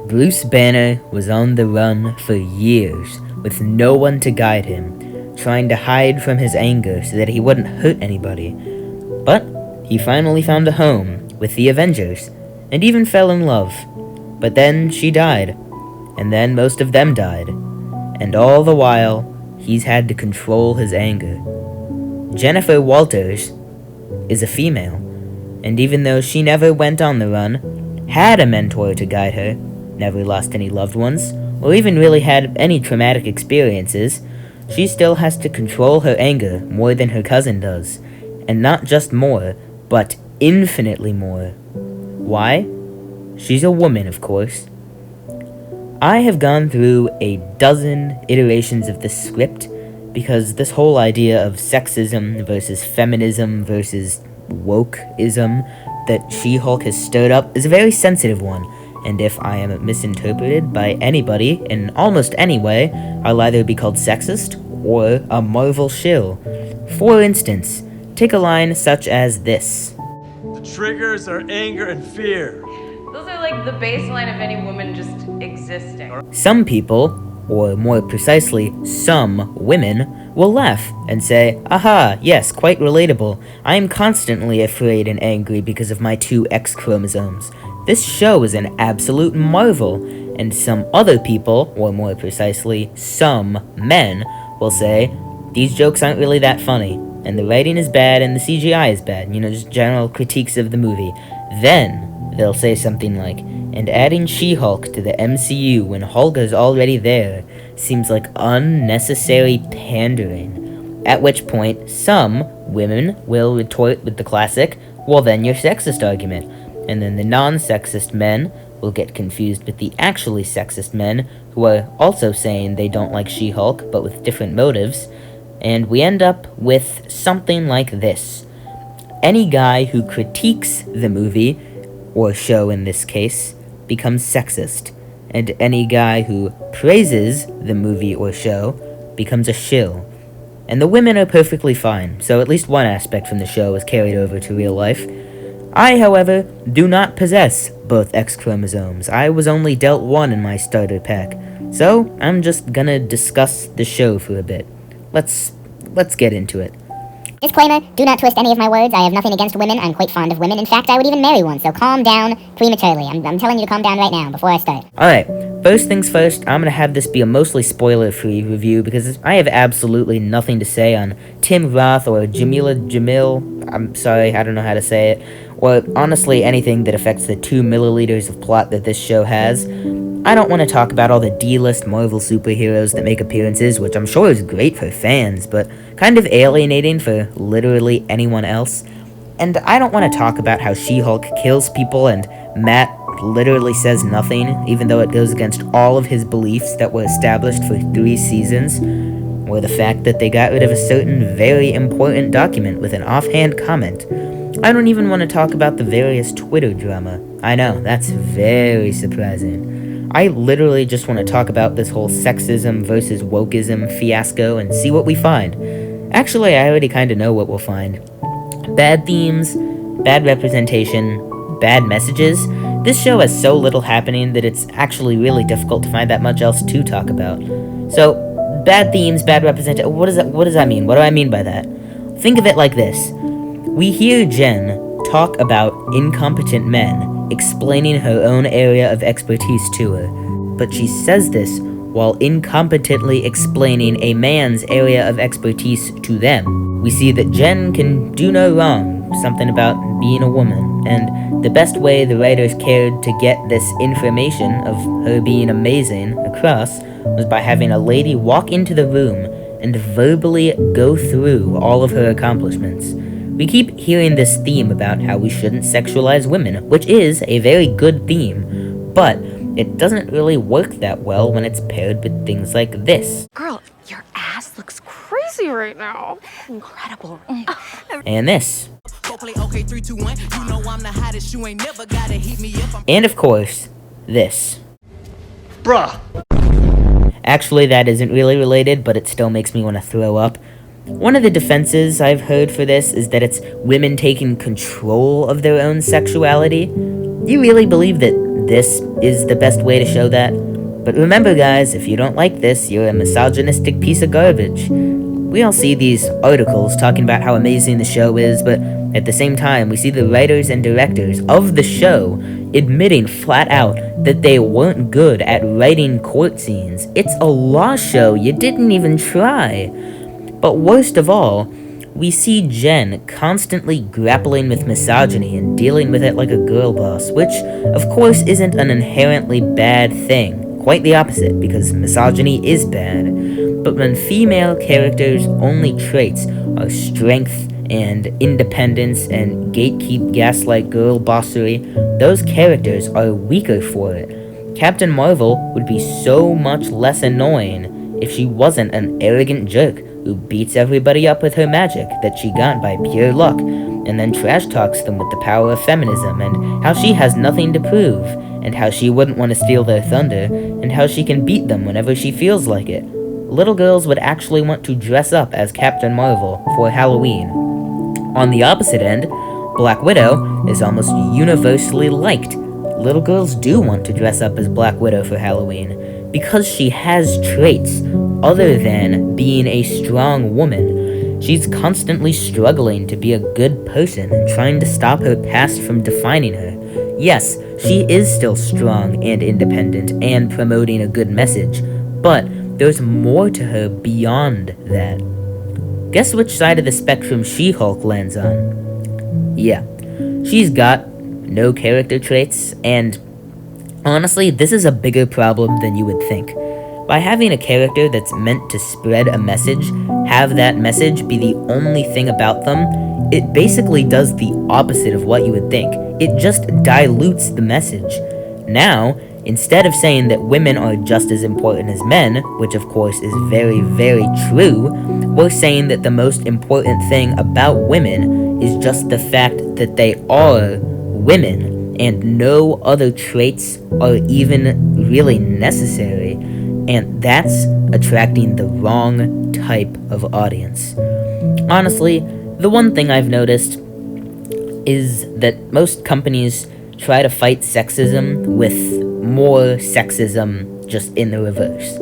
Bruce Banner was on the run for years, with no one to guide him, trying to hide from his anger so that he wouldn't hurt anybody. But he finally found a home with the Avengers, and even fell in love. But then she died, and then most of them died, and all the while, he's had to control his anger. Jennifer Walters is a female, and even though she never went on the run, had a mentor to guide her, never lost any loved ones, or even really had any traumatic experiences, she still has to control her anger more than her cousin does. And not just more, but infinitely more. Why? She's a woman, of course. I have gone through a dozen iterations of this script, because this whole idea of sexism versus feminism versus wokeism that She-Hulk has stirred up is a very sensitive one. And if I am misinterpreted by anybody in almost any way, I'll either be called sexist or a Marvel shill. For instance, take a line such as this. The triggers are anger and fear. Those are like the baseline of any woman just existing. Some people, or more precisely, some women, will laugh and say, "Aha, yes, quite relatable. I am constantly afraid and angry because of my 2 X chromosomes. This show is an absolute marvel." And some other people, or more precisely, some men, will say, "These jokes aren't really that funny, and the writing is bad and the CGI is bad," just general critiques of the movie. Then, they'll say something like, "And adding She-Hulk to the MCU when Hulk is already there seems like unnecessary pandering." At which point, some women will retort with the classic, "Well then you're sexist" argument. And then the non-sexist men will get confused with the actually sexist men, who are also saying they don't like She-Hulk, but with different motives, and we end up with something like this. Any guy who critiques the movie, or show in this case, becomes sexist, and any guy who praises the movie or show becomes a shill. And the women are perfectly fine, so at least one aspect from the show is carried over to real life. I, however, do not possess both X chromosomes. I was only dealt one in my starter pack, so I'm just gonna discuss the show for a bit. Let's get into it. Disclaimer, do not twist any of my words. I have nothing against women. I'm quite fond of women. In fact, I would even marry one, so calm down prematurely. I'm telling you to calm down right now before I start. Alright, first things first, I'm gonna have this be a mostly spoiler-free review because I have absolutely nothing to say on Tim Roth or Jamil, I'm sorry, I don't know how to say it, or honestly anything that affects the 2 milliliters of plot that this show has. I don't want to talk about all the D-list Marvel superheroes that make appearances, which I'm sure is great for fans, but kind of alienating for literally anyone else. And I don't want to talk about how She-Hulk kills people and Matt literally says nothing, even though it goes against all of his beliefs that were established for 3 seasons, or the fact that they got rid of a certain very important document with an offhand comment. I don't even want to talk about the various Twitter drama. I know, that's very surprising. I literally just want to talk about this whole sexism versus wokeism fiasco and see what we find. Actually, I already kind of know what we'll find. Bad themes, bad representation, bad messages. This show has so little happening that it's actually really difficult to find that much else to talk about. So, bad themes, bad representation, what does that mean? What do I mean by that? Think of it like this. We hear Jen talk about incompetent men, explaining her own area of expertise to her, but she says this while incompetently explaining a man's area of expertise to them. We see that Jen can do no wrong, something about being a woman, and the best way the writers cared to get this information of her being amazing across was by having a lady walk into the room and verbally go through all of her accomplishments. We keep hearing this theme about how we shouldn't sexualize women, which is a very good theme, but it doesn't really work that well when it's paired with things like this. Girl, your ass looks crazy right now. Incredible. And this. And of course, this. Bruh. Actually, that isn't really related, but it still makes me want to throw up. One of the defenses I've heard for this is that it's women taking control of their own sexuality. Do you really believe that this is the best way to show that. But remember, guys, if you don't like this, you're a misogynistic piece of garbage. We all see these articles talking about how amazing the show is, but at the same time, we see the writers and directors of the show admitting flat out that they weren't good at writing court scenes. It's a law show, you didn't even try. But worst of all, we see Jen constantly grappling with misogyny and dealing with it like a girl boss, which, of course, isn't an inherently bad thing. Quite the opposite, because misogyny is bad. But when female characters' only traits are strength and independence and gatekeep gaslight girl bossery, those characters are weaker for it. Captain Marvel would be so much less annoying if she wasn't an arrogant jerk who beats everybody up with her magic that she got by pure luck, and then trash talks them with the power of feminism, and how she has nothing to prove, and how she wouldn't want to steal their thunder, and how she can beat them whenever she feels like it. Little girls would actually want to dress up as Captain Marvel for Halloween. On the opposite end, Black Widow is almost universally liked. Little girls do want to dress up as Black Widow for Halloween, because she has traits other than being a strong woman. She's constantly struggling to be a good person and trying to stop her past from defining her. Yes, she is still strong and independent and promoting a good message, but there's more to her beyond that. Guess which side of the spectrum She-Hulk lands on? Yeah, she's got no character traits, and honestly, this is a bigger problem than you would think. By having a character that's meant to spread a message, have that message be the only thing about them, it basically does the opposite of what you would think. It just dilutes the message. Now, instead of saying that women are just as important as men, which of course is very, very true, we're saying that the most important thing about women is just the fact that they are women, and no other traits are even really necessary, and that's attracting the wrong type of audience. Honestly, the one thing I've noticed is that most companies try to fight sexism with more sexism just in the reverse.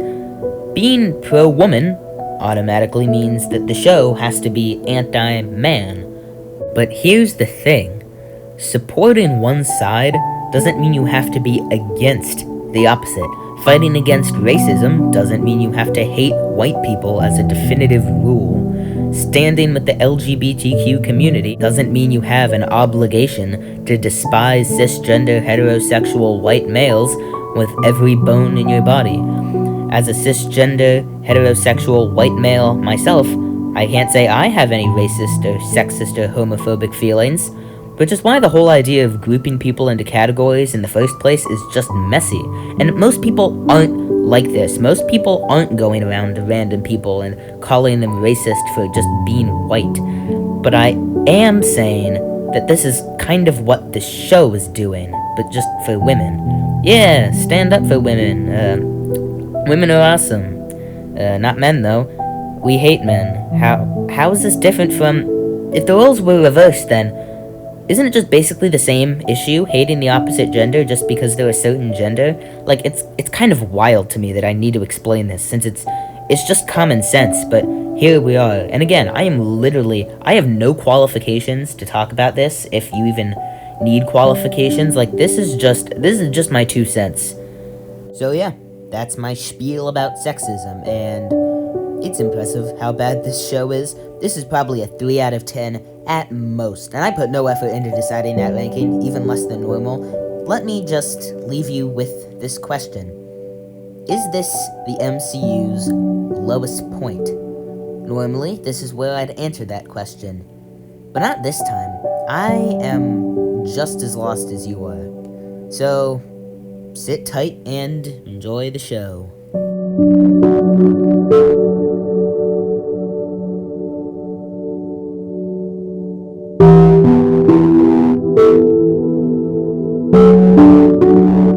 Being pro-woman automatically means that the show has to be anti-man. But here's the thing. Supporting one side doesn't mean you have to be against the opposite. Fighting against racism doesn't mean you have to hate white people as a definitive rule. Standing with the LGBTQ community doesn't mean you have an obligation to despise cisgender heterosexual white males with every bone in your body. As a cisgender heterosexual white male myself, I can't say I have any racist or sexist or homophobic feelings, which is why the whole idea of grouping people into categories in the first place is just messy. And most people aren't like this. Most people aren't going around to random people and calling them racist for just being white. But I am saying that this is kind of what the show is doing, but just for women. Yeah, stand up for women. Women are awesome. Not men, though. We hate men. How is this different from... If the roles were reversed, then... Isn't it just basically the same issue, hating the opposite gender just because they're a certain gender? Like, it's kind of wild to me that I need to explain this, since it's just common sense, but here we are. And again, I have no qualifications to talk about this, if you even need qualifications. Like, this is just my 2 cents. So yeah, that's my spiel about sexism, and it's impressive how bad this show is. This is probably a 3 out of 10 at most, and I put no effort into deciding that ranking, even less than normal. Let me just leave you with this question. Is this the MCU's lowest point? Normally, this is where I'd answer that question. But not this time. I am just as lost as you are. So, sit tight and enjoy the show.